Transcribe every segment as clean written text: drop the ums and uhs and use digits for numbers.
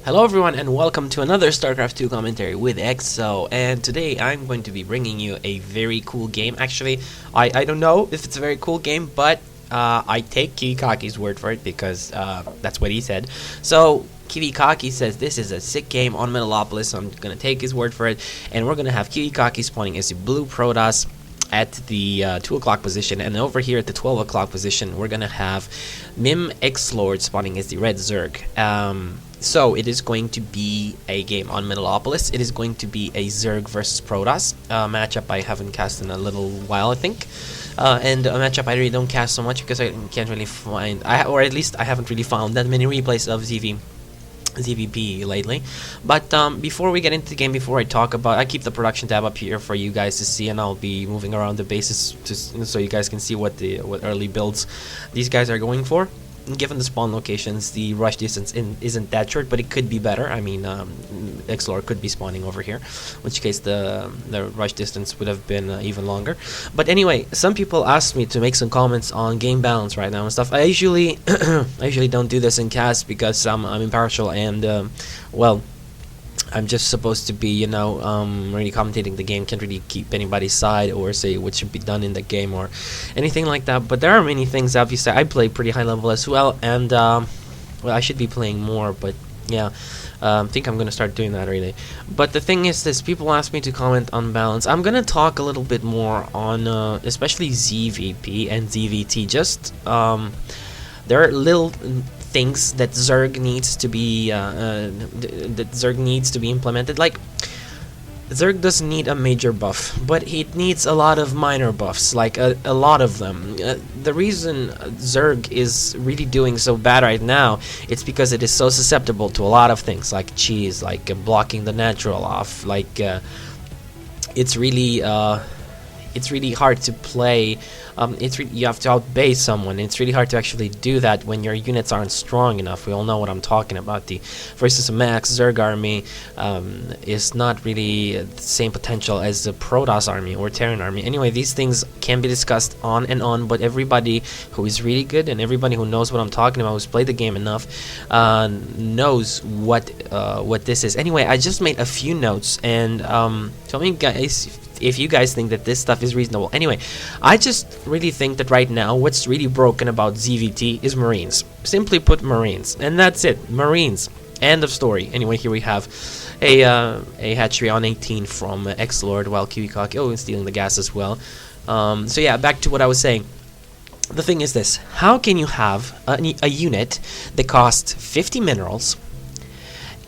Hello everyone and welcome to another StarCraft 2 commentary with EXO, and today I'm going to be bringing you a very cool game. Actually, I don't know if it's a very cool game, but I take Kiwikaki's word for it because that's what he said. So Kiwikaki says this is a sick game on Metalopolis, so I'm going to take his word for it, and we're going to have Kiwikaki spawning as a blue Protoss at the 2 o'clock position, and over here at the 12 o'clock position we're going to have Mim Xlord spawning as the red Zerg. So it is going to be a game on Metalopolis. It is going to be a Zerg versus Protoss matchup I haven't cast in a little while, I think. And a matchup I really don't cast so much because I can't really find, or at least I haven't really found that many replays of ZVP lately. But before we get into the game, before I talk about, I keep the production tab up here for you guys to see, and I'll be moving around the bases so you guys can see what early builds these guys are going for. Given the spawn locations, the rush distance isn't that short, but it could be better. I mean, Xlord could be spawning over here, in which case the rush distance would have been even longer. But anyway, some people asked me to make some comments on game balance right now and stuff. I usually I usually don't do this in cast because I'm impartial and well, I'm just supposed to be, you know, really commentating the game. Can't really keep anybody's side or say what should be done in the game or anything like that. But there are many things. Obviously, I play pretty high level as well, and well, I should be playing more. But yeah, I think I'm gonna start doing that really. But the thing is, this people ask me to comment on balance. I'm gonna talk a little bit more on especially ZVP and ZVT. Just there are little things that Zerg needs to be implemented. Like, Zerg doesn't need a major buff, but it needs a lot of minor buffs, like a lot of them. The reason Zerg is really doing so bad right now, it's because it is so susceptible to a lot of things, like cheese, like blocking the natural off, like it's really hard to play. You have to outbase someone. It's really hard to actually do that when your units aren't strong enough. We all know what I'm talking about. The versus a max Zerg army is not really the same potential as the Protoss army or Terran army. Anyway, these things can be discussed on and on, but everybody who is really good and everybody who knows what I'm talking about, who's played the game enough, knows what this is. Anyway, I just made a few notes, and tell me, guys, if you guys think that this stuff is reasonable. Anyway, I just really think that right now what's really broken about ZVT is Marines. Simply put, Marines, and that's it. Marines. End of story. Anyway, here we have a hatchery on 18 from Xlord, while Kiwikaki, and stealing the gas as well. So yeah, back to what I was saying. The thing is this: how can you have a unit that costs 50 minerals,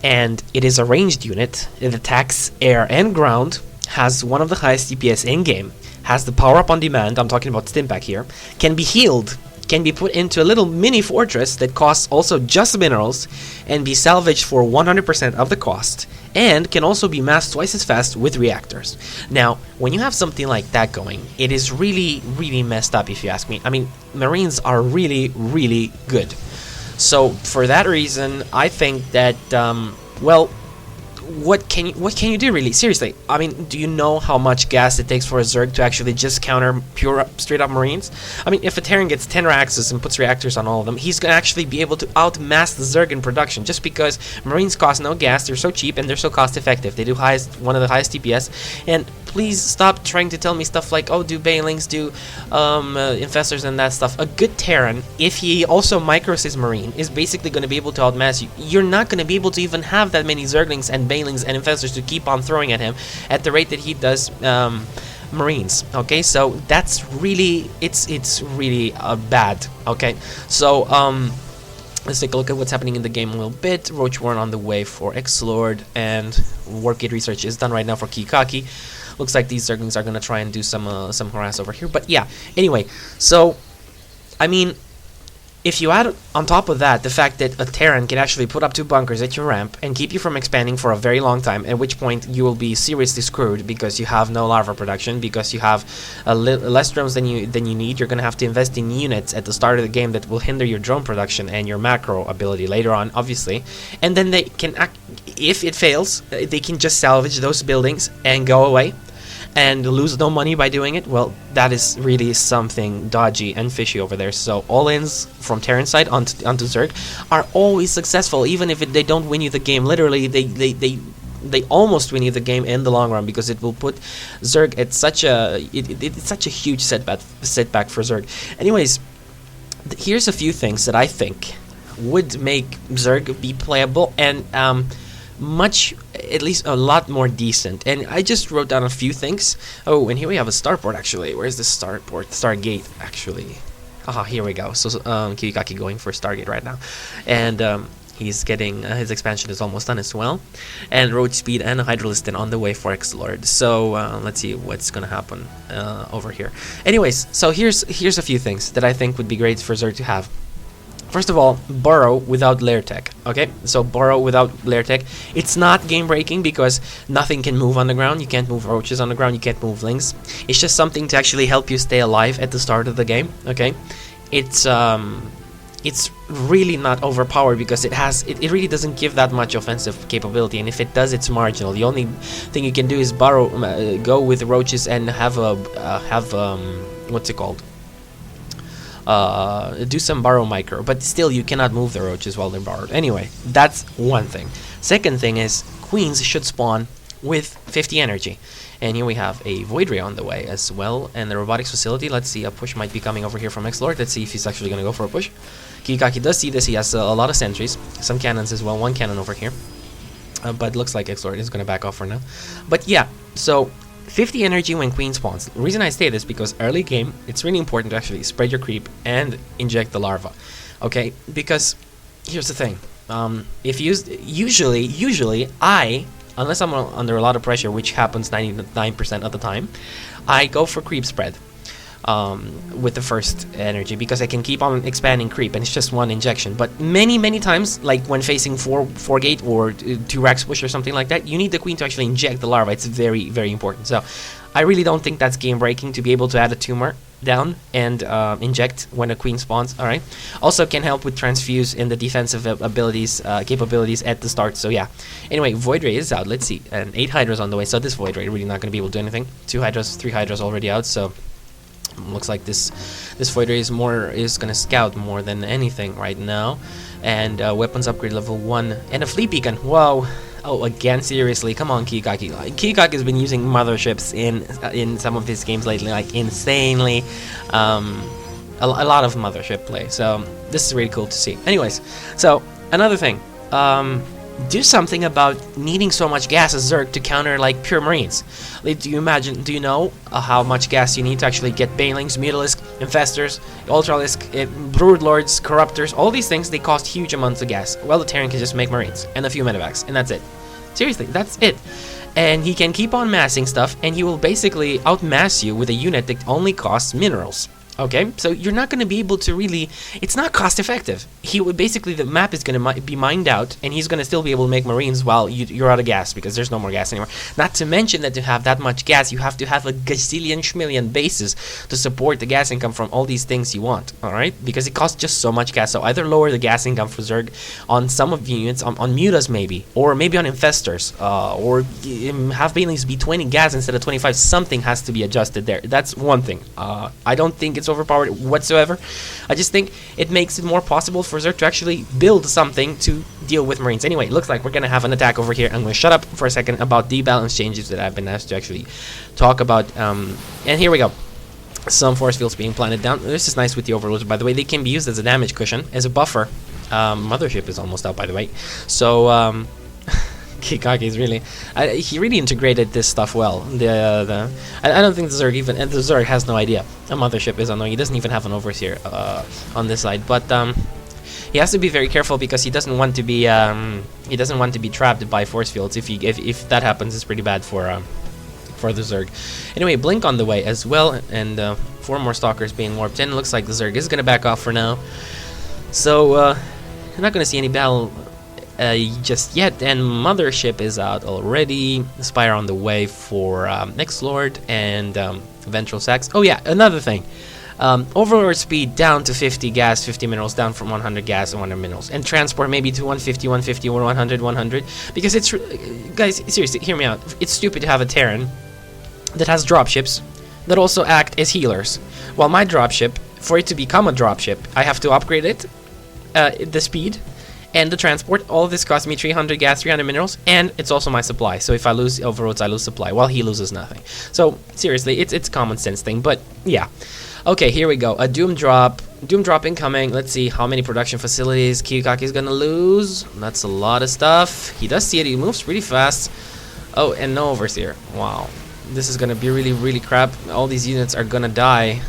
and it is a ranged unit, it attacks air and ground, has one of the highest DPS in-game, has the power-up on demand, I'm talking about Stimpack here, can be healed, can be put into a little mini fortress that costs also just minerals, and be salvaged for 100% of the cost, and can also be massed twice as fast with reactors. Now, when you have something like that going, it is really, really messed up, if you ask me. I mean, Marines are really, really good. So, for that reason, I think that, well, what can you do, really? Seriously, I mean, do you know how much gas it takes for a Zerg to actually just counter pure straight up Marines? I mean, if a Terran gets 10 Raxes and puts reactors on all of them, he's gonna actually be able to outmass the Zerg in production, just because Marines cost no gas, they're so cheap, and they're so cost effective. They do one of the highest DPS. And please stop trying to tell me stuff like, oh, do Banelings, do Infestors and that stuff. A good Terran, if he also micros his Marine, is basically going to be able to outmass you. You're not going to be able to even have that many Zerglings and Banelings and Infestors to keep on throwing at him at the rate that he does Marines. Okay, so that's really, it's really bad. Okay, so let's take a look at what's happening in the game a little bit. Roach Warren on the way for Xlord, and Warpgate research is done right now for Kiwikaki. Looks like these Zerglings are gonna try and do some harass over here. But yeah, anyway, so I mean, if you add on top of that the fact that a Terran can actually put up 2 bunkers at your ramp and keep you from expanding for a very long time, at which point you will be seriously screwed because you have no larva production, because you have less drones than you need. You're gonna have to invest in units at the start of the game that will hinder your drone production and your macro ability later on, obviously. And then they can if it fails, they can just salvage those buildings and go away. and lose no money by doing it, well, that is really something dodgy and fishy over there. So all-ins from Terran's side onto Zerg are always successful, even if they don't win you the game. Literally, they almost win you the game in the long run, because it will put Zerg at such a it's such a huge setback for Zerg. Anyways, here's a few things that I think would make Zerg be playable and at least a lot more decent. And I just wrote down a few things. Oh, and here we have a starport actually. Where's the starport? Stargate actually. Aha, here we go. So Kiwikaki going for Stargate right now, and he's getting his expansion is almost done as well, and road speed and Hydraliston on the way for Xlord. So let's see what's gonna happen over here. Anyways, so here's a few things that I think would be great for Zerg to have. First of all, Burrow without lair tech. Okay, so Burrow without lair tech. It's not game breaking because nothing can move on the ground. You can't move roaches on the ground. You can't move lings. It's just something to actually help you stay alive at the start of the game. Okay, it's really not overpowered because it really doesn't give that much offensive capability, and if it does, it's marginal. The only thing you can do is go with roaches and have what's it called? Do some borrow micro, but still you cannot move the roaches while they're borrowed. Anyway, that's one thing. Second thing is queens should spawn with 50 energy, and here we have a Void Ray on the way as well, and the robotics facility. Let's see, a push might be coming over here from Xlord. Let's see if he's actually going to go for a push. Kiwikaki does see this. He has a lot of sentries, some cannons as well, one cannon over here, but looks like Xlord is going to back off for now. But yeah, so 50 energy when queen spawns. The reason I say this because early game, it's really important to actually spread your creep and inject the larva. Okay, because here's the thing. If used, usually I, unless I'm under a lot of pressure, which happens 99% of the time, I go for creep spread with the first energy, because I can keep on expanding creep and it's just one injection. But many times, like when facing 4 gate or 2 racks push or something like that, you need the queen to actually inject the larva. It's very important. So I really don't think that's game breaking to be able to add a tumor down and inject when a queen spawns. Alright, also can help with transfuse in the defensive abilities capabilities at the start. So yeah, anyway, Void Ray is out. Let's see, and 8 hydras on the way. So this Void Ray really not going to be able to do anything. 2 hydras, 3 hydras already out. So looks like this Void Ray is gonna scout more than anything right now. And weapons upgrade level 1 and a fleet beacon. Whoa. Oh, again, seriously, come on, Kiwikaki. Kiwikaki has been using motherships in some of his games lately, like insanely. A lot of mothership play. So this is really cool to see. Anyways, so another thing. Do something about needing so much gas as Zerg to counter like pure marines. Like, do you know how much gas you need to actually get banelings, mutalisk, infestors, ultralisk, broodlords, corruptors? All these things, they cost huge amounts of gas. Well, the Terran can just make marines and a few medevacs, and that's it. Seriously, that's it. And he can keep on massing stuff, and he will basically outmass you with a unit that only costs minerals. Okay, so you're not going to be able to really, it's not cost effective. He would basically, the map is going to be mined out, and he's going to still be able to make marines while you're out of gas, because there's no more gas anymore. Not to mention that to have that much gas, you have to have a gazillion schmillion bases to support the gas income from all these things you want. Alright, because it costs just so much gas. So either lower the gas income for Zerg on some of the units, on mutas maybe, or maybe on infestors, or have banelings be 20 gas instead of 25. Something has to be adjusted there. That's one thing. I don't think it's overpowered whatsoever. I just think it makes it more possible for Zerg to actually build something to deal with marines. Anyway, looks like we're gonna have an attack over here. I'm gonna shut up for a second about the balance changes that I've been asked to actually talk about. And here we go. Some force fields being planted down. This is nice with the overlords, by the way. They can be used as a damage cushion, as a buffer. Mothership is almost out, by the way. So Kiwikaki is really, he really integrated this stuff well. I don't think the Zerg even, and the Zerg has no idea a mothership is unknown. He doesn't even have an overseer on this side, but he has to be very careful because he doesn't want to be trapped by force fields. If that happens, it's pretty bad for the Zerg. Anyway, Blink on the way as well, and 4 more stalkers being warped in. Looks like the Zerg is gonna back off for now. So I'm not gonna see any battle just yet, and Mothership is out already. Spire on the way for Xlord and Ventral Sacs. Oh yeah, another thing. Overlord speed down to 50 gas, 50 minerals, down from 100 gas and 100 minerals. And transport maybe to 150, 150, or 100, 100. Because it's, guys, seriously, hear me out. It's stupid to have a Terran that has dropships that also act as healers. While my dropship, for it to become a dropship, I have to upgrade it, the speed, and the transport. All of this costs me 300 gas, 300 minerals, and it's also my supply. So if I lose overroads, I lose supply, while he loses nothing. So seriously, it's a common sense thing, but yeah. Okay, here we go. A Doom drop. Doom drop incoming. Let's see how many production facilities Kiwikaki is gonna lose. That's a lot of stuff. He does see it. He moves pretty fast. Oh, and no Overseer. Wow. This is gonna be really, really crap. All these units are gonna die.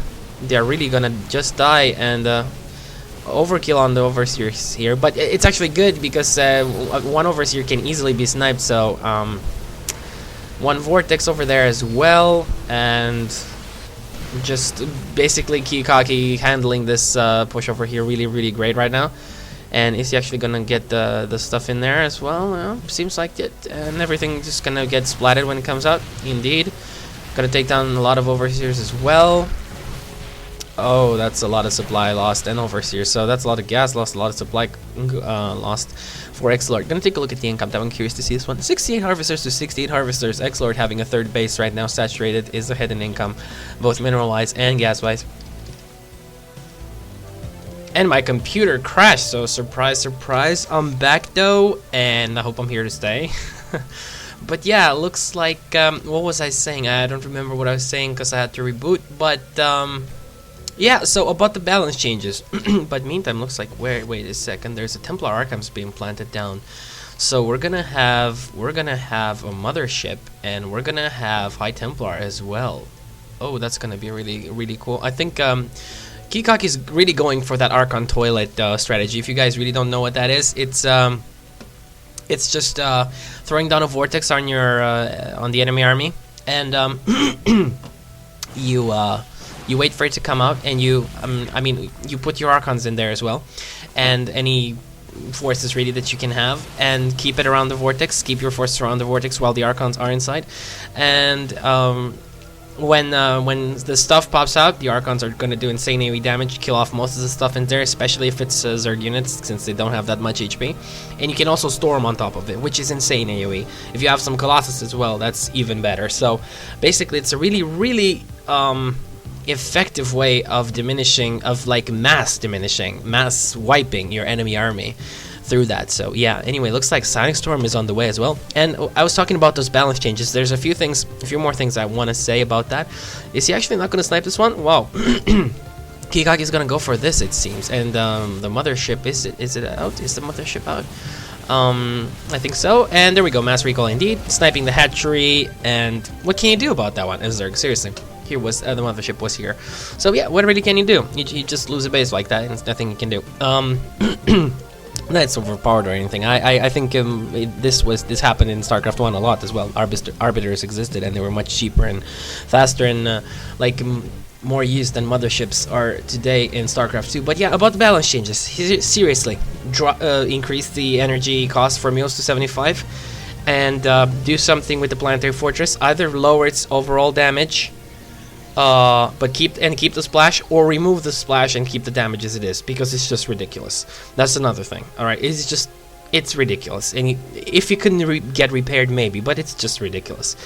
They're really gonna just die, and overkill on the Overseers here. But it's actually good because one Overseer can easily be sniped. So one Vortex over there as well, and just basically Kiwikaki handling this push over here really, really great right now. And is he actually gonna get the stuff in there as well? Well, seems like it. And everything just gonna get splattered when it comes out. Indeed. Gonna take down a lot of Overseers as well. Oh, that's a lot of supply lost and Overseers. So that's a lot of gas lost, a lot of supply lost for Xlord. Gonna take a look at the income tab. I'm curious to see this one. 68 harvesters to 68 harvesters. Xlord having a third base right now, saturated, is ahead in income, both mineral-wise and gas-wise. And my computer crashed, so surprise, surprise. I'm back though, and I hope I'm here to stay. But yeah, looks like, what was I saying? I don't remember what I was saying because I had to reboot, but yeah, so about the balance changes. But meantime, looks like, wait a second, there's a Templar Archives being planted down. So we're gonna have a mothership, and we're gonna have High Templar as well. Oh, that's gonna be really, really cool. I think Kiwikaki is really going for that Archon Toilet strategy. If you guys really don't know what that is, it's just throwing down a vortex on your on the enemy army, and you wait for it to come out, and you put your Archons in there as well, and any forces ready that you can have, and keep it around the vortex. Keep your forces around the vortex while the Archons are inside, and when the stuff pops out, the Archons are going to do insane AoE damage, kill off most of the stuff in there, especially if it's Zerg units, since they don't have that much HP. And you can also storm on top of it, which is insane AoE. If you have some Colossus as well, that's even better. So basically, it's a really, really effective way of diminishing, of like mass wiping your enemy army through that. So yeah, anyway, looks like Sonic Storm is on the way as well. And I was talking about those balance changes. There's a few more things I want to say about that. Is he actually not going to snipe this one? Wow. Kiwikaki is going to go for this, it seems. And the mothership, is it out? Is the mothership out? I think so. And there we go, mass recall indeed. Sniping the hatchery. And what can you do about that one, Zerg? Seriously. Here was the mothership was here. So yeah, what really can you do? You just lose a base like that, and there's nothing you can do. Not it's overpowered or anything. I think this happened in StarCraft 1 a lot as well. Arbiters existed, and they were much cheaper and faster and more used than motherships are today in StarCraft 2. But yeah, about the balance changes. Seriously, increase the energy cost for meals to 75, and do something with the Planetary Fortress. Either lower its overall damage, but keep the splash, or remove the splash and keep the damage as it is, because it's just ridiculous. That's another thing. All right, it's ridiculous, and if you couldn't get repaired, maybe, but it's just ridiculous.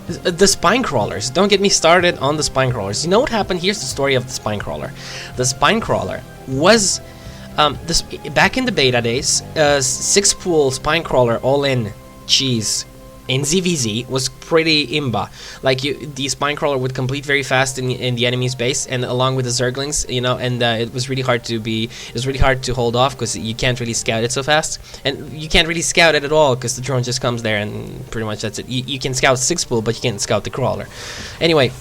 The spine crawlers. Don't get me started on the spine crawlers. You know what happened? Here's the story of the spine crawler. The spine crawler was back in the beta days. 6-pool spine crawler all in cheese in ZVZ was pretty imba. Like the spine crawler would complete very fast in the enemy's base, and along with the Zerglings, you know, and it was really hard to hold off because you can't really scout it so fast, and you can't really scout it at all because the drone just comes there and pretty much that's it. You can scout 6-pool, but you can't scout the crawler. Anyway.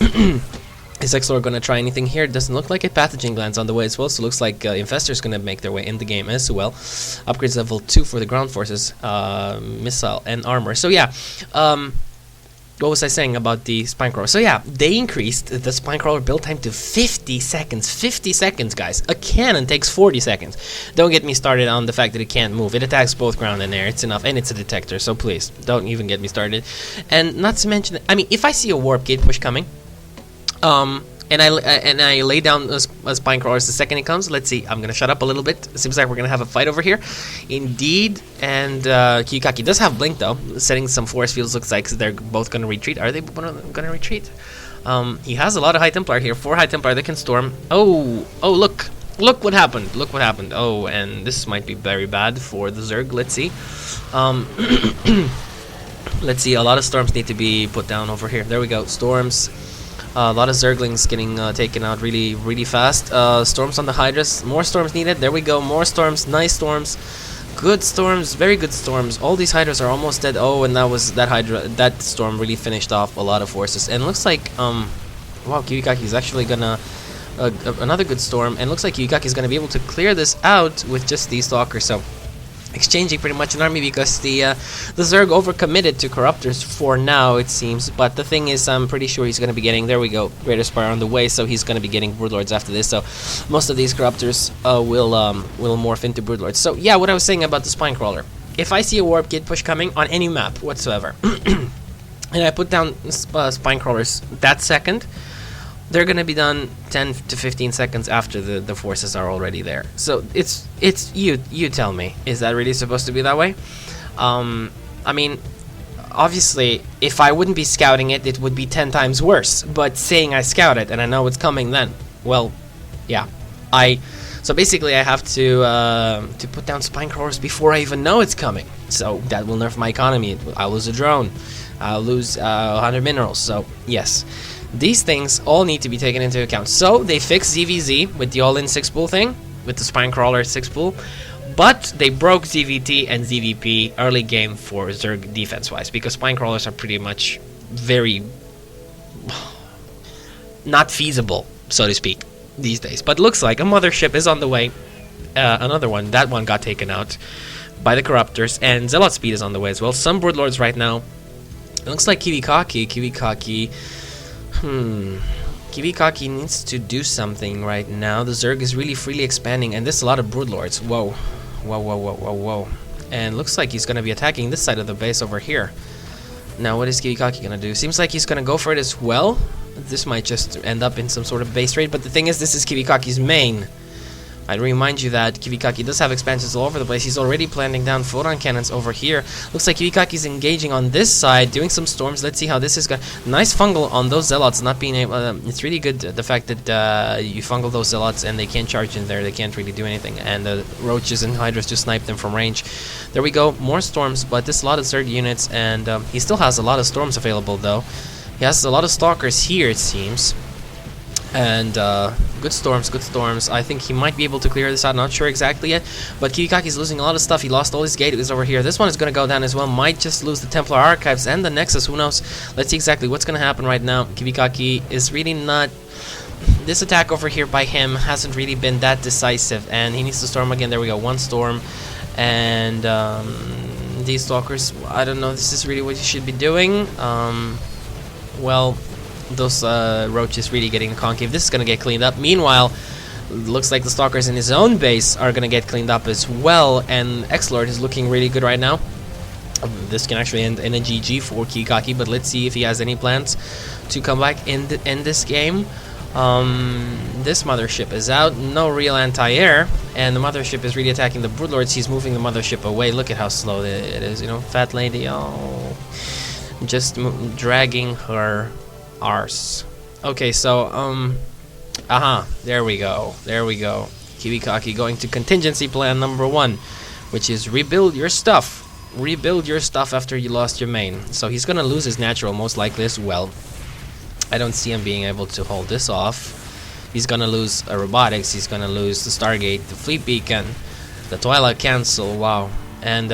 Is Xlord gonna try anything here? It doesn't look like it. Pathogen glands on the way as well, so looks like Infestor's gonna make their way in the game as well. Upgrades level 2 for the ground forces, missile and armor. So yeah, what was I saying about the spine crawler? So yeah, they increased the spine crawler build time to 50 seconds. 50 seconds, guys. A cannon takes 40 seconds. Don't get me started on the fact that it can't move. It attacks both ground and air. It's enough, and it's a detector, so please, don't even get me started. And not to mention, I mean, if I see a warp gate push coming, And I lay down a spine crawlers the second it comes. Let's see. I'm gonna shut up a little bit. It seems like we're gonna have a fight over here, indeed. And Kiwikaki does have blink though, setting some force fields. Looks like they're both gonna retreat. Are they gonna retreat? He has a lot of High Templar here. 4 High Templar that can storm. Oh, look what happened. Look what happened. Oh, and this might be very bad for the Zerg. Let's see. Let's see. A lot of storms need to be put down over here. There we go. Storms. A lot of Zerglings getting taken out really fast. Storms on the Hydras. More storms needed. There we go. More storms. Nice storms. Good storms. Very good storms. All these Hydras are almost dead. Oh, and that storm really finished off a lot of forces. And looks like wow, Kiwikaki is actually gonna another good storm. And looks like Kiwikaki is gonna be able to clear this out with just these Stalkers. So exchanging pretty much an army because the Zerg overcommitted to Corruptors for now, it seems. But the thing is, I'm pretty sure he's going to be getting, there we go, Greater Spire on the way, so he's going to be getting Broodlords after this. So most of these Corruptors will morph into Broodlords. So yeah, what I was saying about the Spine Crawler. If I see a Warp Gate push coming on any map whatsoever, and I put down Spine Crawlers that second, they're gonna be done 10 to 15 seconds after the forces are already there. So it's you tell me, is that really supposed to be that way? I mean, obviously, if I wouldn't be scouting it, it would be 10 times worse. But saying I scout it and I know it's coming, then, well, yeah, so basically I have to put down spine crawlers before I even know it's coming. So that will nerf my economy. I'll lose a drone. I'll lose 100 minerals. So yes. These things all need to be taken into account. So they fixed ZVZ with the all-in 6-pool thing, with the spine crawler 6-pool, but they broke ZVT and ZVP early game for Zerg defense-wise, because spine crawlers are pretty much very not feasible, so to speak, these days. But looks like a mothership is on the way. Another one, that one got taken out by the Corruptors, and Zealot Speed is on the way as well. Some Broodlords right now. It looks like Kiwikaki. Kiwikaki needs to do something right now. The Zerg is really freely expanding, and there's a lot of Broodlords. Whoa. And looks like he's going to be attacking this side of the base over here. Now, what is Kiwikaki going to do? Seems like he's going to go for it as well. This might just end up in some sort of base raid, but the thing is, this is Kiwikaki's main. I'd remind you that Kiwikaki does have expansions all over the place. He's already planting down photon cannons over here. Looks like Kiwikaki's engaging on this side, doing some storms. Let's see how this is going. Nice fungal on those Zealots, not being able... it's really good, the fact that you fungal those Zealots and they can't charge in there. They can't really do anything. And the Roaches and Hydras just snipe them from range. There we go. More storms, but this is a lot of Zerg units. And he still has a lot of storms available, though. He has a lot of Stalkers here, it seems. And good storms. I think he might be able to clear this out. Not sure exactly yet. But Kiwikaki's losing a lot of stuff. He lost all his gateways over here. This one is going to go down as well. Might just lose the Templar Archives and the Nexus. Who knows? Let's see exactly what's going to happen right now. Kiwikaki is really not... This attack over here by him hasn't really been that decisive. And he needs to storm again. There we go. One storm. And these Stalkers, I don't know. This is really what you should be doing. Well... Those Roaches really getting a concave. This is going to get cleaned up. Meanwhile, looks like the Stalkers in his own base are going to get cleaned up as well. And Xlord is looking really good right now. This can actually end in a GG for Kiwikaki, but let's see if he has any plans to come back in this game. This mothership is out. No real anti-air. And the mothership is really attacking the Broodlords. He's moving the mothership away. Look at how slow it is. You know, fat lady. Oh, just dragging her... arse. Okay, so there we go. Kiwikaki going to contingency plan number 1, which is rebuild your stuff after you lost your main. So he's gonna lose his natural most likely as well. I don't see him being able to hold this off. He's gonna lose robotics. He's gonna lose the Stargate, the Fleet Beacon, the Twilight Cancel. Wow. And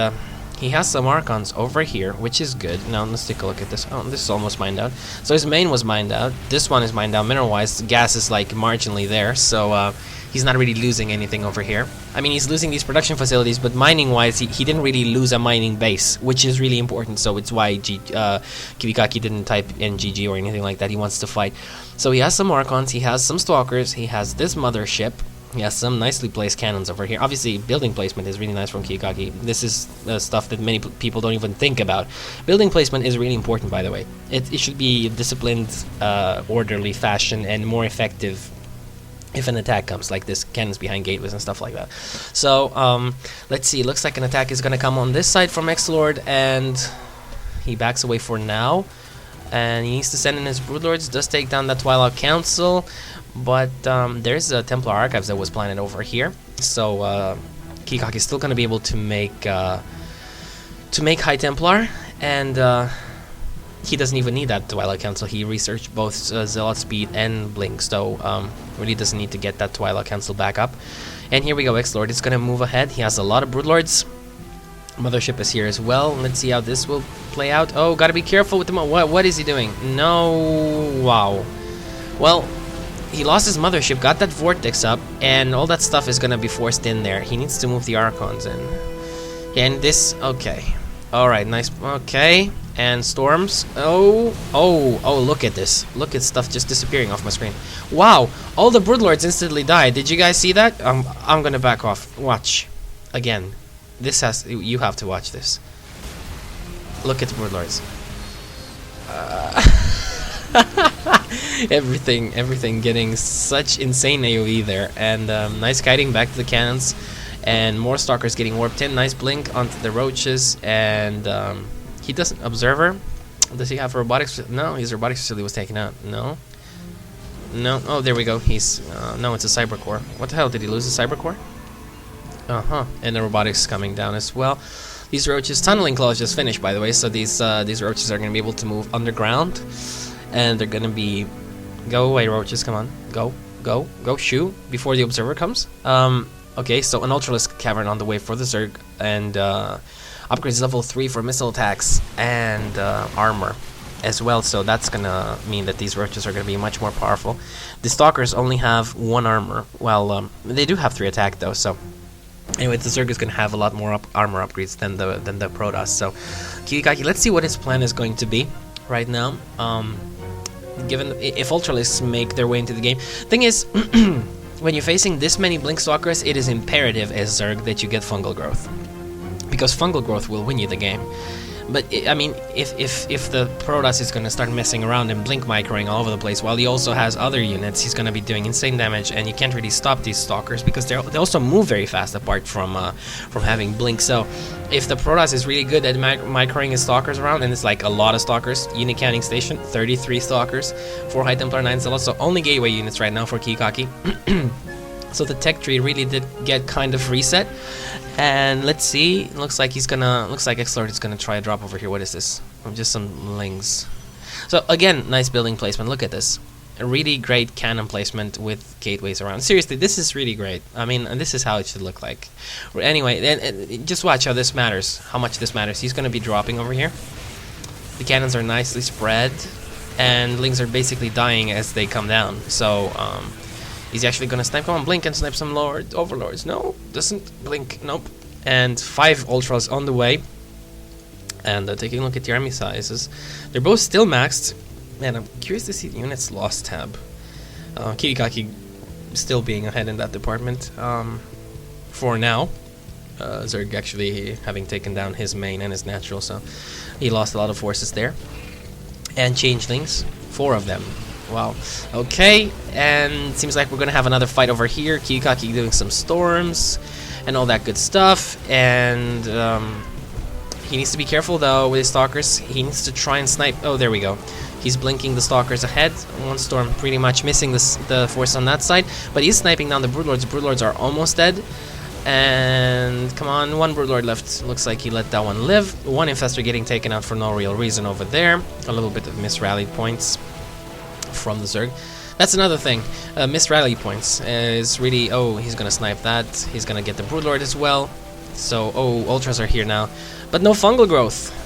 he has some Archons over here, which is good. Now, let's take a look at this. Oh, this is almost mined out. So his main was mined out. This one is mined out mineral-wise. The gas is, like, marginally there. So, he's not really losing anything over here. I mean, he's losing these production facilities, but mining-wise, he didn't really lose a mining base, which is really important. So it's why Kiwikaki didn't type in GG or anything like that. He wants to fight. So he has some Archons. He has some Stalkers. He has this mothership. He has some nicely placed cannons over here. Obviously, building placement is really nice from Kiwikaki. This is stuff that many people don't even think about. Building placement is really important, by the way. It should be disciplined, orderly fashion, and more effective if an attack comes, like this, cannons behind gateways and stuff like that. So, let's see. Looks like an attack is going to come on this side from Xlord, and he backs away for now. And he needs to send in his Broodlords, does take down that Twilight Council, but there's a Templar Archives that was planted over here, so Kiwikaki is still going to be able to make High Templar, and he doesn't even need that Twilight Council. He researched both Zealot Speed and Blink, so really doesn't need to get that Twilight Council back up. And here we go, Xlord is going to move ahead. He has a lot of Broodlords. Mothership is here as well. Let's see how this will play out. Oh, gotta be careful with the what is he doing? No, wow. Well, he lost his mothership, got that vortex up, and all that stuff is gonna be forced in there. He needs to move the Archons in. And this, okay. Alright, nice, okay. And storms, oh, look at this. Look at stuff just disappearing off my screen. Wow, all the Broodlords instantly died. Did you guys see that? I'm gonna back off. Watch. Again. You have to watch this. Look at the Broodlords. Everything getting such insane AoE there, and nice kiting back to the cannons, and more stalkers getting warped in. Nice blink onto the roaches, and he doesn't observer. Does he have robotics? No, his robotics facility was taken out. No. Oh, there we go. He's no, it's a cyber core. What the hell? Did he lose the cyber core? And the robotics coming down as well. These roaches, tunneling claws just finished, by the way, so these roaches are going to be able to move underground, and they're going to be... Go away, roaches, come on. Go, shoo, before the observer comes. Okay, so an Ultralisk Cavern on the way for the Zerg, and upgrades level 3 for missile attacks, and armor as well, so that's going to mean that these roaches are going to be much more powerful. The Stalkers only have 1 armor, well, they do have 3 attack, though, so... Anyway, the Zerg is going to have a lot more armor upgrades than the Protoss. So, Kiwikaki, let's see what his plan is going to be right now. Given if Ultralisks make their way into the game, thing is, when you're facing this many Blink Stalkers, it is imperative as Zerg that you get fungal growth, because fungal growth will win you the game. But I mean, if the Protoss is going to start messing around and blink microing all over the place, while he also has other units, he's going to be doing insane damage, and you can't really stop these stalkers because they also move very fast apart from having blink. So if the Protoss is really good at microing his stalkers around, and it's like a lot of stalkers, unit counting station, 33 stalkers, 4 High Templar, 9 Zealots, so only gateway units right now for Kiwikaki. So the tech tree really did get kind of reset. And let's see, looks like Xlord is gonna try a drop over here. What is this? Just some lings. So again, nice building placement. Look at this. A really great cannon placement with gateways around. Seriously, this is really great. I mean, this is how it should look like. Anyway, and just watch how this matters. How much this matters. He's gonna be dropping over here. The cannons are nicely spread, and lings are basically dying as they come down. So he's actually gonna snipe. Come on, blink and snipe some overlords. No, doesn't blink. Nope. And 5 ultras on the way. And taking a look at the army sizes, they're both still maxed. Man, I'm curious to see the units lost tab. Kiwikaki still being ahead in that department for now. Zerg actually having taken down his main and his natural, so he lost a lot of forces there. And changelings, 4 of them. Wow. Okay, and seems like we're gonna have another fight over here. Kiwikaki doing some storms and all that good stuff, and he needs to be careful though with his stalkers. He needs to try and snipe. Oh, there we go. He's blinking the stalkers ahead. One storm pretty much missing the force on that side, but he's sniping down the broodlords. Broodlords are almost dead. And come on, 1 broodlord left. Looks like he let that one live. 1 infestor getting taken out for no real reason over there. A little bit of misrallied points from the Zerg. That's another thing. Misrally points is really... Oh, he's gonna snipe that. He's gonna get the broodlord as well. So, oh, ultras are here now, but no fungal growth.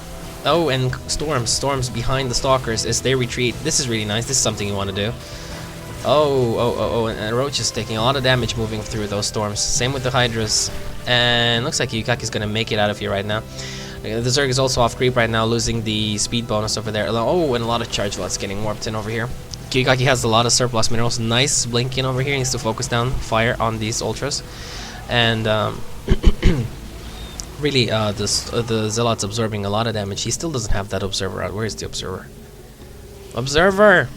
Oh, and storms behind the stalkers as they retreat. This is really nice. This is something you want to do. Oh, and Roach is taking a lot of damage moving through those storms. Same with the Hydras. And looks like Kiwikaki is going to make it out of here right now. The Zerg is also off creep right now, losing the speed bonus over there. Oh, and a lot of charge lots getting warped in over here. Kiwikaki has a lot of surplus minerals. Nice blinking over here. He needs to focus down fire on these ultras. And really, the Zealot's absorbing a lot of damage. He still doesn't have that observer out. Where is the observer? Observer!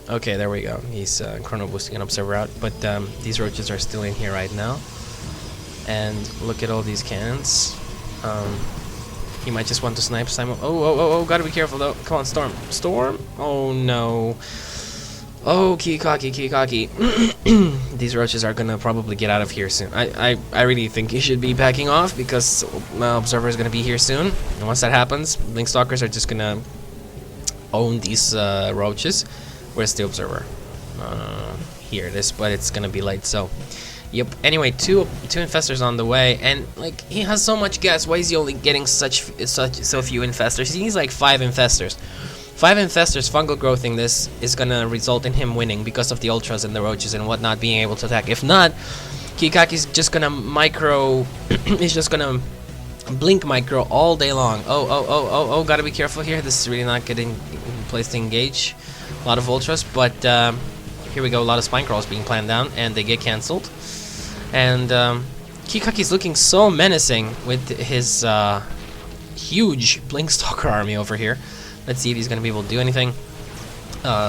Okay, there we go. He's chrono boosting an observer out. But these roaches are still in here right now. And look at all these cannons. He might just want to snipe Simon. Oh, gotta be careful though. Come on, Storm. Storm? Oh no. Oh, Kiwikaki. These roaches are gonna probably get out of here soon. I really think he should be backing off because Observer is gonna be here soon. And once that happens, Blink Stalkers are just gonna own these roaches. Where's the Observer? Here it is, but it's gonna be late, so... Yep. Anyway, two infestors on the way, and like he has so much gas. Why is he only getting so few infestors? He needs like 5 infestors. 5 infestors fungal growthing this is gonna result in him winning because of the ultras and the roaches and whatnot being able to attack. If not, Kiwikaki's just gonna micro. He's just gonna blink micro all day long. Oh! Gotta be careful here. This is really not getting place to engage. A lot of ultras, but here we go. A lot of spine crawls being planned down, and they get cancelled. And Kiwikaki's looking so menacing with his huge Blink Stalker army over here. Let's see if he's going to be able to do anything.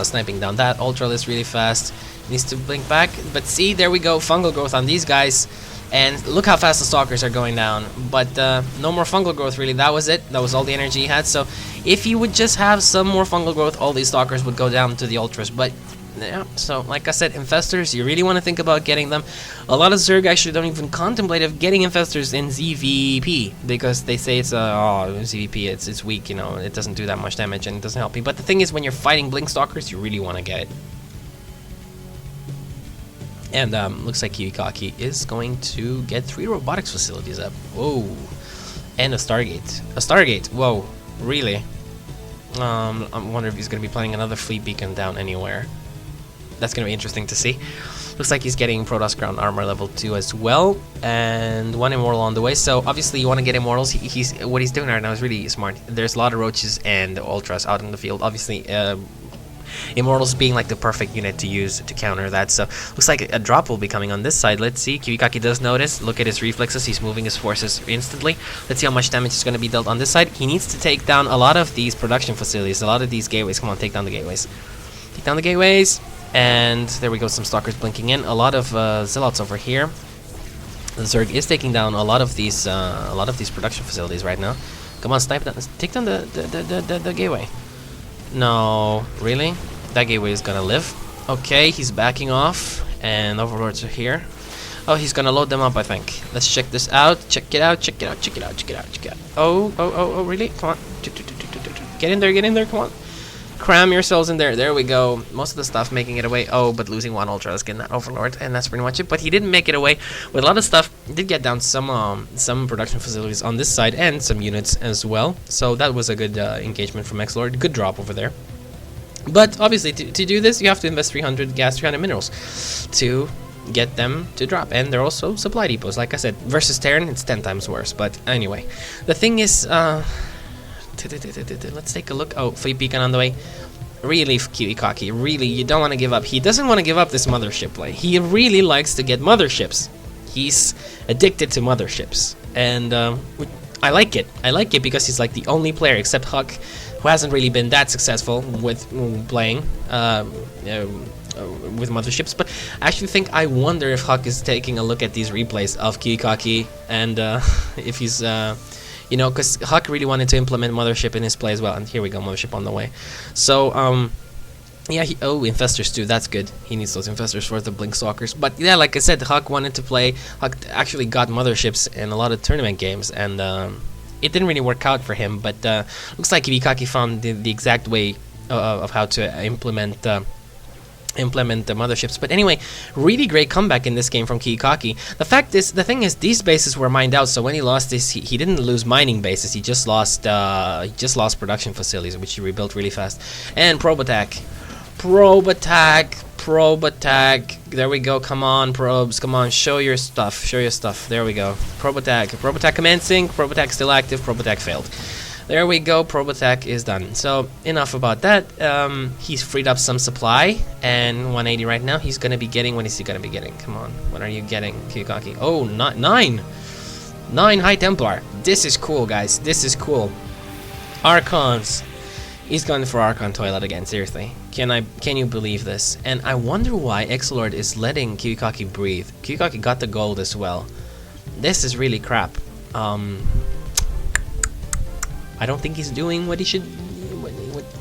Sniping down that Ultralist really fast. Needs to blink back. But see, there we go. Fungal growth on these guys. And look how fast the Stalkers are going down. But no more fungal growth, really. That was it. That was all the energy he had. So if he would just have some more fungal growth, all these Stalkers would go down to the Ultras. But yeah, so like I said, infestors, you really want to think about getting them. A lot of Zerg actually don't even contemplate of getting infestors in ZVP because they say it's ZVP, it's weak, you know, it doesn't do that much damage and it doesn't help me. But the thing is, when you're fighting Blink Stalkers, you really want to get it. And looks like Kiwikaki is going to get 3 robotics facilities up. Whoa, and a Stargate. A Stargate. Whoa, really? I wonder if he's going to be planning another fleet beacon down anywhere. That's going to be interesting to see. Looks like he's getting Protoss ground armor level 2 as well, and 1 immortal on the way. So obviously you want to get immortals. What he's doing right now is really smart. There's a lot of roaches and ultras out in the field. Obviously, immortals being like the perfect unit to use to counter that. So looks like a drop will be coming on this side. Let's see. Kiwikaki does notice. Look at his reflexes. He's moving his forces instantly. Let's see how much damage is going to be dealt on this side. He needs to take down a lot of these production facilities, a lot of these gateways. Come on, take down the gateways. Take down the gateways. And there we go, some Stalkers blinking in. A lot of Zealots over here. The Zerg is taking down a lot of these production facilities right now. Come on, snipe that. Take down the gateway. No, really? That gateway is gonna live. Okay, he's backing off, and Overlords are here. Oh, he's gonna load them up, I think. Let's check this out. Check it out. Oh, really? Come on. Get in there, come on. Cram yourselves in there. There we go. Most of the stuff making it away. Oh, but losing 1 Ultra is getting that Overlord, and that's pretty much it. But he didn't make it away with a lot of stuff. He did get down some production facilities on this side and some units as well. So that was a good engagement from Xlord. Good drop over there. But obviously, to do this, you have to invest 300 gas, 300 minerals to get them to drop. And they're also supply depots. Like I said, versus Terran, it's 10 times worse. But anyway, the thing is... let's take a look. Oh, fleet beacon on the way. Really, Kiwikaki, really, you don't want to give up. He doesn't want to give up this mothership play. He really likes to get motherships. He's addicted to motherships. And I like it. I like it because he's like the only player except Huck who hasn't really been that successful with playing with motherships. But I actually think, I wonder if Huck is taking a look at these replays of Kiwikaki and if he's... you know, because Huck really wanted to implement Mothership in his play as well. And here we go, Mothership on the way. So, yeah, Infestors too, that's good. He needs those Infestors for the Blink Stalkers. But yeah, like I said, Huck wanted to play. Huck actually got Motherships in a lot of tournament games. And it didn't really work out for him. But looks like Kiwikaki found the exact way of how to implement the motherships. But anyway, really great comeback in this game from Kiwikaki. The thing is, these bases were mined out, so when he lost this, he didn't lose mining bases. He just lost production facilities, which he rebuilt really fast. And probe attack. There we go. Come on, probes. Come on, show your stuff. There we go. Probe attack commencing. Probe attack still active. Probe attack failed. There we go, probe attack is done. So, enough about that. He's freed up some supply, and 180 right now. He's gonna be getting, what is he gonna be getting? Come on, what are you getting, Kiwikaki? Oh, not 9! 9 High Templar. This is cool, guys. This is cool. Archons. He's going for Archon Toilet again, seriously. Can you believe this? And I wonder why Xlord is letting Kiwikaki breathe. Kiwikaki got the gold as well. This is really crap. I don't think he's doing what he should.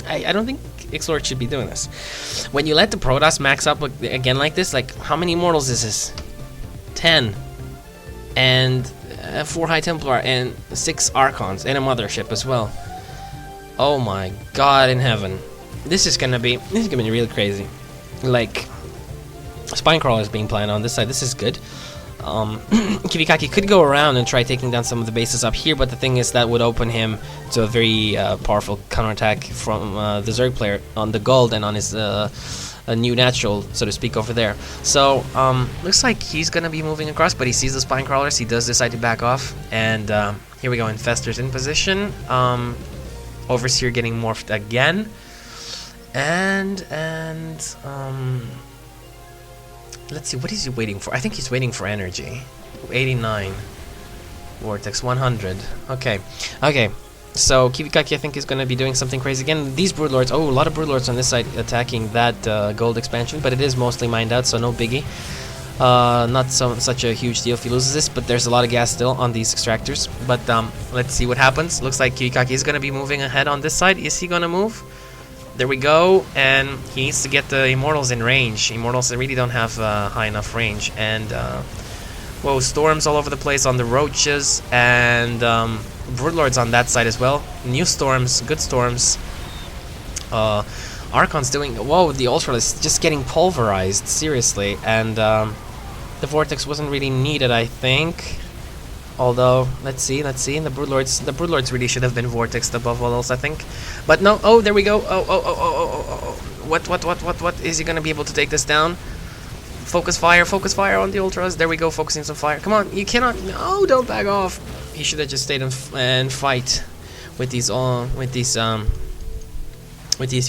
I don't think Xlord should be doing this. When you let the Protoss max up again like this, like how many Immortals is this? 10, and 4 High Templar and 6 Archons and a Mothership as well. Oh my God in heaven! This is gonna be real crazy. Like Spine Crawler is being planned on this side. This is good. Kiwikaki could go around and try taking down some of the bases up here, but the thing is that would open him to a very powerful counterattack from the Zerg player on the gold and on his new natural, so to speak, over there. So, looks like he's gonna be moving across, but he sees the Spine Crawlers. He does decide to back off, and here we go, Infestors in position. Overseer getting morphed again, and let's see, what is he waiting for? I think he's waiting for energy. 89. Vortex 100. Okay. Okay. So Kiwikaki, I think, is going to be doing something crazy again. These Broodlords, oh, a lot of Broodlords on this side attacking that gold expansion, but it is mostly mined out, so no biggie. Not such a huge deal if he loses this, but there's a lot of gas still on these extractors. But let's see what happens. Looks like Kiwikaki is going to be moving ahead on this side. Is he going to move? There we go, and he needs to get the Immortals in range. Immortals really don't have high enough range, and whoa, storms all over the place on the roaches, and Broodlords on that side as well. New storms, good storms. Archon's doing, whoa, the Ultra is just getting pulverized, seriously, and the Vortex wasn't really needed, I think. Although, let's see, and the Broodlords really should have been vortexed above all else, I think. But no, oh, there we go. Oh. What? Is he gonna be able to take this down? Focus fire on the Ultras. There we go, focusing some fire. Come on, you cannot, no, don't back off. He should have just stayed and fight with these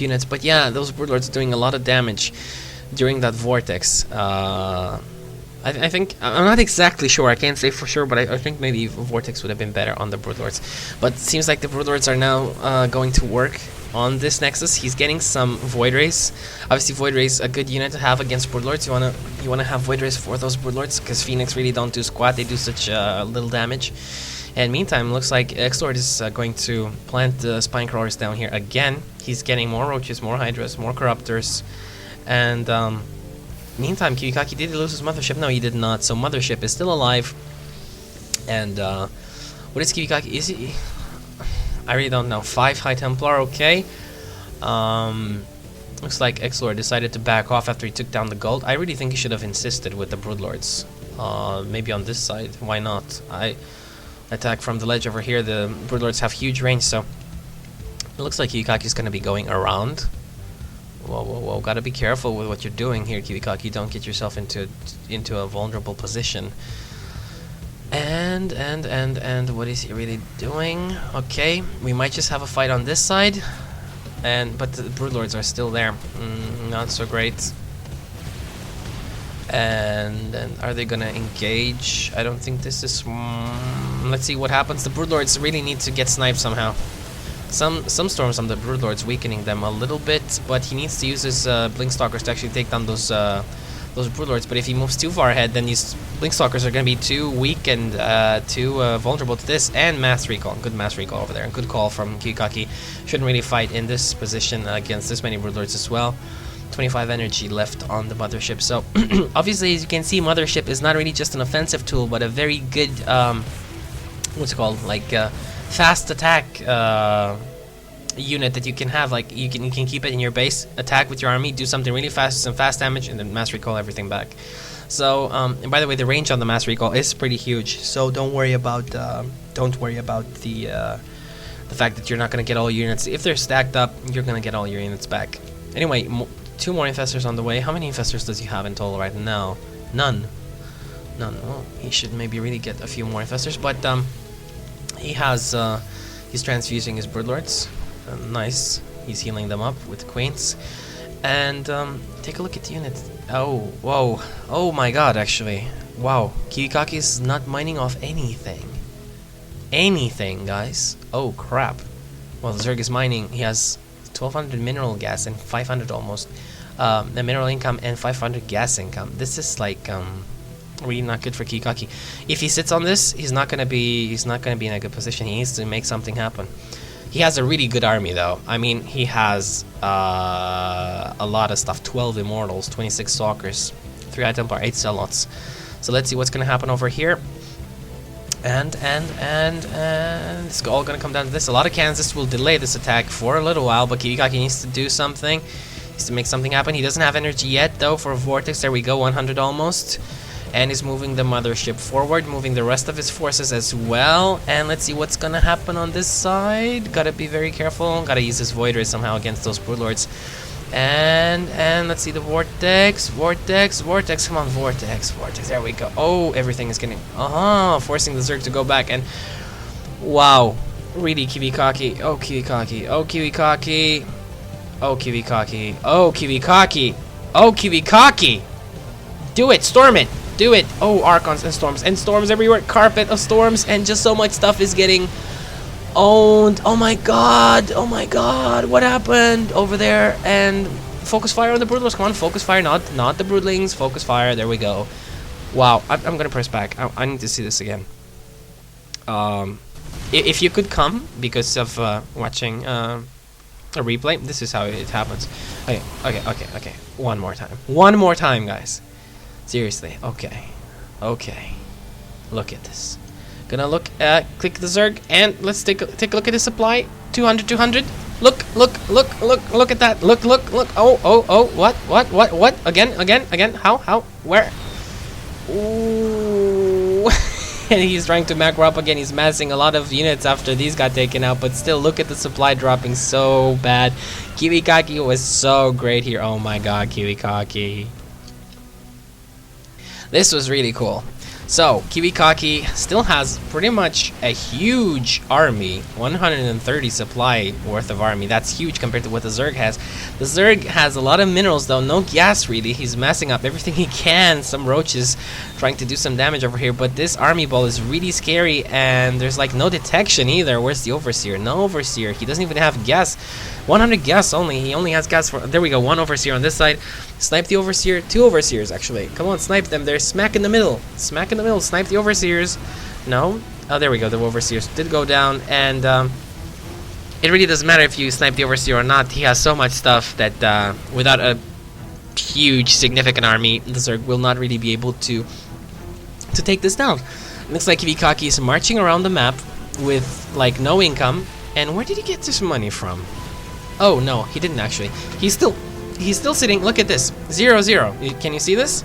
units. But yeah, those Broodlords are doing a lot of damage during that vortex. I think, I'm not exactly sure, I can't say for sure, but I think maybe Vortex would have been better on the Broodlords. But it seems like the Broodlords are now going to work on this Nexus. He's getting some Void Rays. Obviously Void Rays a good unit to have against Broodlords. You wanna have Void Rays for those Broodlords, because Phoenix really don't do squat, they do such little damage. And meantime, looks like Xlord is going to plant the Spine Crawlers down here again. He's getting more Roaches, more Hydras, more Corruptors, and meantime, Kiwikaki, did he lose his Mothership? No, he did not. So Mothership is still alive. And what is Kiwikaki? Is he? I really don't know. 5 High Templar, okay. Looks like Xlord decided to back off after he took down the gold. I really think he should have insisted with the Broodlords. Maybe on this side. Why not? I attack from the ledge over here. The Broodlords have huge range, so it looks like Kiwikaki's going to be going around. Whoa, gotta be careful with what you're doing here, Kiwikaki. Don't get yourself into a vulnerable position. And what is he really doing? Okay, we might just have a fight on this side, but the Broodlords are still there. Not so great. And are they gonna engage? I don't think this is. Let's see what happens. The Broodlords really need to get sniped somehow. Some storms on the Broodlords, weakening them a little bit, but he needs to use his Blinkstalkers to actually take down those Broodlords. But if he moves too far ahead, then these Blinkstalkers are going to be too weak and too vulnerable to this. And Mass Recall, good Mass Recall over there, and good call from Kiwikaki. Shouldn't really fight in this position against this many Broodlords as well. 25 energy left on the Mothership. So obviously, as you can see, Mothership is not really just an offensive tool, but a very good what's it called, like fast attack unit that you can have. Like you can keep it in your base, attack with your army, do something really fast, some fast damage, and then Mass Recall everything back. So and by the way, the range on the Mass Recall is pretty huge, so don't worry about the fact that you're not going to get all your units. If they're stacked up, you're going to get all your units back. Anyway, 2 more Infestors on the way. How many Infestors does he have in total right now? None. Well, he should maybe really get a few more Infestors, but he has He's transfusing his Broodlords. Nice. He's healing them up with Queens. And take a look at the unit. Oh, whoa. Oh my god, actually. Wow. Kiwikaki is not mining off anything. Anything, guys. Oh, crap. Well, Zerg is mining. He has 1200 mineral gas and 500 almost the mineral income and 500 gas income. This is like really not good for Kiwikaki. If he sits on this, he's not gonna be in a good position. He needs to make something happen. He has a really good army though. I mean, he has a lot of stuff. 12 immortals, 26 stalkers, 3 high templar, 8 zealots. So let's see what's gonna happen over here. And it's all gonna come down to this. A lot of cannons. This will delay this attack for a little while, but Kiwikaki needs to do something. He needs to make something happen. He doesn't have energy yet though for Vortex. There we go, 100 almost. And he's moving the mothership forward, moving the rest of his forces as well. And let's see what's gonna happen on this side. Gotta be very careful. Gotta use his Void Rays somehow against those Broodlords. And let's see the Vortex. Come on, Vortex. There we go. Oh, everything is getting forcing the Zerg to go back. And wow, really Kiwikaki. Oh, Kiwikaki. Oh, Kiwikaki. Oh, Kiwikaki. Oh, Kiwikaki. Oh, Kiwikaki. Do it. Storm it. Do it. Oh, Archons and storms everywhere. Carpet of storms, and just so much stuff is getting owned. Oh my god. Oh my god. What happened over there? And focus fire on the Broodlords. Come on, focus fire, not the Broodlings. Focus fire. There we go. Wow. I'm gonna press back. I need to see this again. If you could come because of watching a replay, this is how it happens. Okay. One more time, guys. Seriously. Okay. Look at this. Gonna look at click the Zerg and let's take a look at his supply. 200. Look at that. Look. Oh, what? Again. How? Where? Ooh. And he's trying to macro up again. He's massing a lot of units after these got taken out, but still look at the supply dropping so bad. Kiwikaki was so great here. Oh my god, Kiwikaki. This was really cool. So, Kiwikaki still has pretty much a huge army, 130 supply worth of army. That's huge compared to what the Zerg has. The Zerg has a lot of minerals though, no gas really. He's massing up everything he can. Some roaches trying to do some damage over here, but this army ball is really scary and there's like no detection either. Where's the Overseer? No Overseer. He doesn't even have gas. 100 gas only. He only has gas for... There we go, 1 Overseer on this side. Snipe the Overseer. 2 Overseers, actually. Come on, snipe them. They're smack in the middle. Smack in the middle. Snipe the Overseers. No. Oh, there we go. The Overseers did go down. And it really doesn't matter if you snipe the Overseer or not. He has so much stuff that without a huge, significant army, the Zerg will not really be able to take this down. Looks like Kiwikaki is marching around the map with, like, no income. And where did he get this money from? Oh no, he didn't actually. He's still sitting. Look at this, 0-0. Can you see this?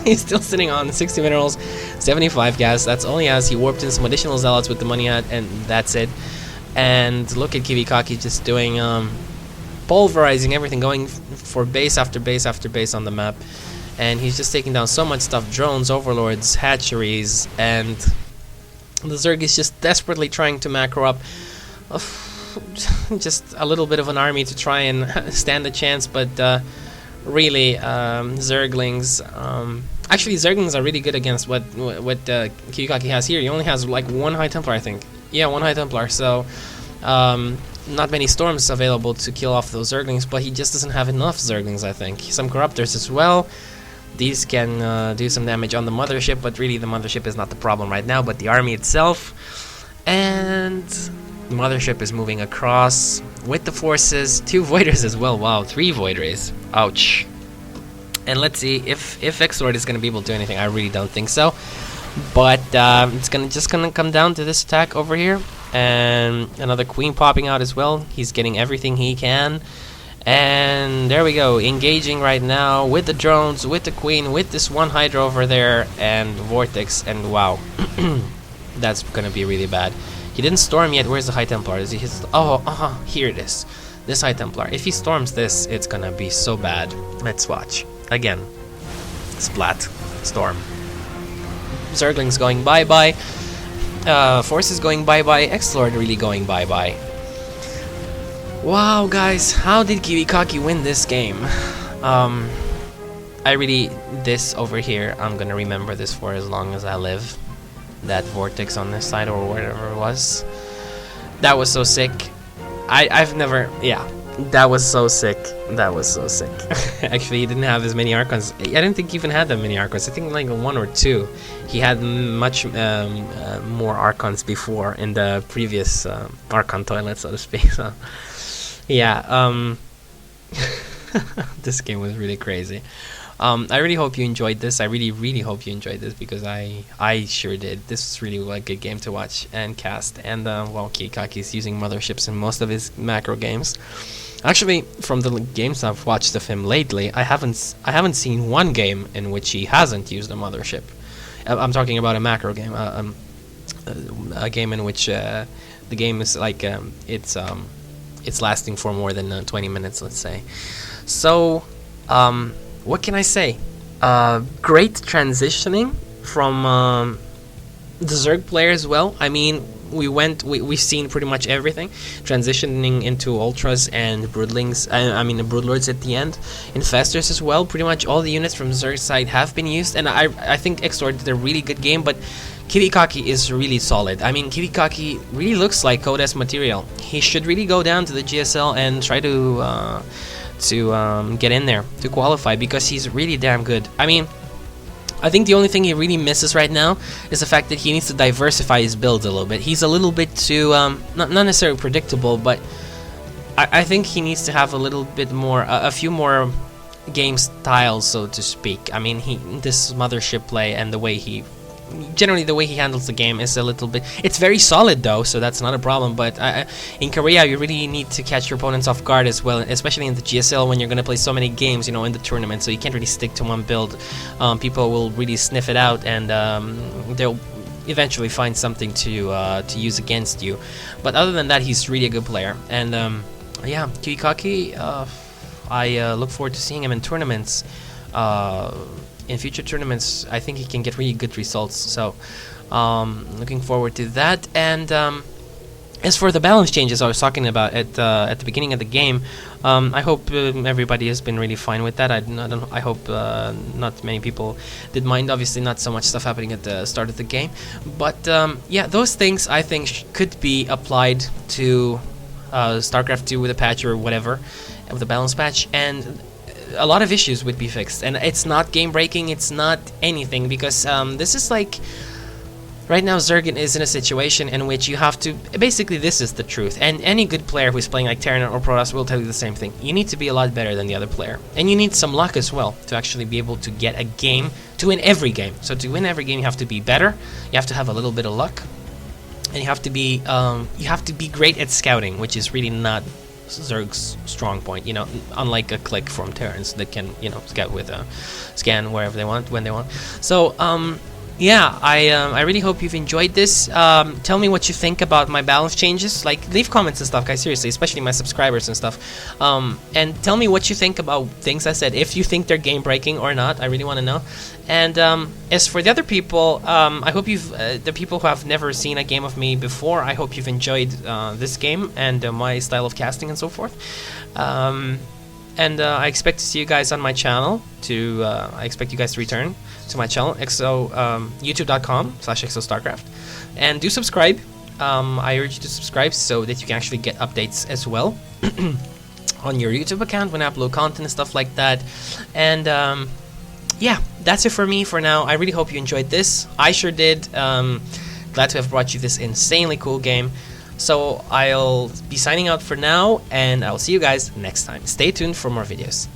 He's still sitting on 60 minerals, 75 gas. That's all he has. He warped in some additional zealots with the money at, and that's it. And look at Kiwikaki just doing pulverizing everything, going for base after base after base on the map. And he's just taking down so much stuff: drones, overlords, hatcheries, and the Zerg is just desperately trying to macro up. Just a little bit of an army to try and stand a chance, but really Zerglings actually Zerglings are really good against what Kiwikaki has here. He only has like 1 High Templar, I think. Yeah, 1 High Templar, so not many storms available to kill off those Zerglings, but he just doesn't have enough Zerglings, I think. Some Corruptors as well. These can do some damage on the mothership, but really the mothership is not the problem right now, but the army itself. And the mothership is moving across with the forces. 2 Voiders as well. Wow, 3 Void Rays. Ouch. And let's see if Xlord is going to be able to do anything. I really don't think so. But it's just gonna come down to this attack over here. And another Queen popping out as well. He's getting everything he can. And there we go. Engaging right now with the drones, with the Queen, with this 1 Hydra over there, and Vortex. And wow. That's going to be really bad. He didn't storm yet. Where's the High Templar? Is he his... Oh, here it is. This High Templar. If he storms this, it's gonna be so bad. Let's watch. Again. Splat. Storm. Zerglings going bye-bye. Force is going bye-bye, Xlord really going bye-bye. Wow, guys, how did Kiwikaki win this game? I really, this over here, I'm gonna remember this for as long as I live. That vortex on this side or whatever it was. That was so sick. I've never, yeah, that was so sick. That was so sick. Actually, he didn't have as many Archons. I didn't think he even had that many Archons. I think like 1 or 2. He had much more Archons before in the previous Archon toilet, so to speak. So, yeah, this game was really crazy. I really hope you enjoyed this. I really hope you enjoyed this, because I sure did. This was really a good game to watch and cast. And well, Kiwikaki is using motherships in most of his macro games. Actually, from the games I've watched of him lately, I haven't seen one game in which he hasn't used a mothership. I'm talking about a macro game, a game in which the game is like it's lasting for more than 20 minutes, let's say. So. What can I say? Great transitioning from the Zerg player as well. I mean, we've seen pretty much everything, transitioning into Ultras and Broodlings. I mean, the Broodlords at the end, Infestors as well. Pretty much all the units from Zerg's side have been used, and I think Xlord did a really good game. But Kiwikaki is really solid. I mean, Kiwikaki really looks like Codex material. He should really go down to the GSL and try to get in there to qualify, because he's really damn good. I mean, I think the only thing he really misses right now is the fact that he needs to diversify his builds a little bit. He's a little bit too not necessarily predictable, but I think he needs to have a little bit more, a few more game styles, so to speak. I mean, this mothership play and the way he handles the game is a little bit. It's very solid though, so that's not a problem. But in Korea, you really need to catch your opponents off guard as well, especially in the GSL when you're gonna play so many games, you know, in the tournament. So you can't really stick to one build. People will really sniff it out, and they'll eventually find something to use against you. But other than that, he's really a good player. And yeah, Kiwikaki, I look forward to seeing him in tournaments. In future tournaments, I think he can get really good results. So, looking forward to that. And as for the balance changes I was talking about at the beginning of the game, I hope everybody has been really fine with that. I hope not many people did mind. Obviously, not so much stuff happening at the start of the game, but yeah, those things I think could be applied to StarCraft 2 with a patch or whatever, with a balance patch, and a lot of issues would be fixed. And it's not game breaking, it's not anything, because this is like, right now Zerg is in a situation in which you have to, basically this is the truth, and any good player who's playing like Terran or Protoss will tell you the same thing. You need to be a lot better than the other player, and you need some luck as well to actually be able to get a game, to win every game. So to win every game, you have to be better, you have to have a little bit of luck, and you have to be great at scouting, which is really not Zerg's strong point, you know, unlike a click from Terrans that can, you know, scout with a scan wherever they want, when they want. So yeah, I really hope you've enjoyed this. Tell me what you think about my balance changes. Like, leave comments and stuff, guys, seriously, especially my subscribers and stuff. And tell me what you think about things I said, if you think they're game breaking or not. I really want to know. And as for the other people, I hope the people who have never seen a game of me before, I hope you've enjoyed this game and my style of casting and so forth. And I expect to see you guys on my channel. I expect you guys to return to my channel, youtube.com/xostarcraft, and do subscribe. I urge you to subscribe so that you can actually get updates as well on your YouTube account when I upload content and stuff like that. And yeah, that's it for me for now. I really hope you enjoyed this. I sure did. Glad to have brought you this insanely cool game. So I'll be signing out for now, and I'll see you guys next time. Stay tuned for more videos.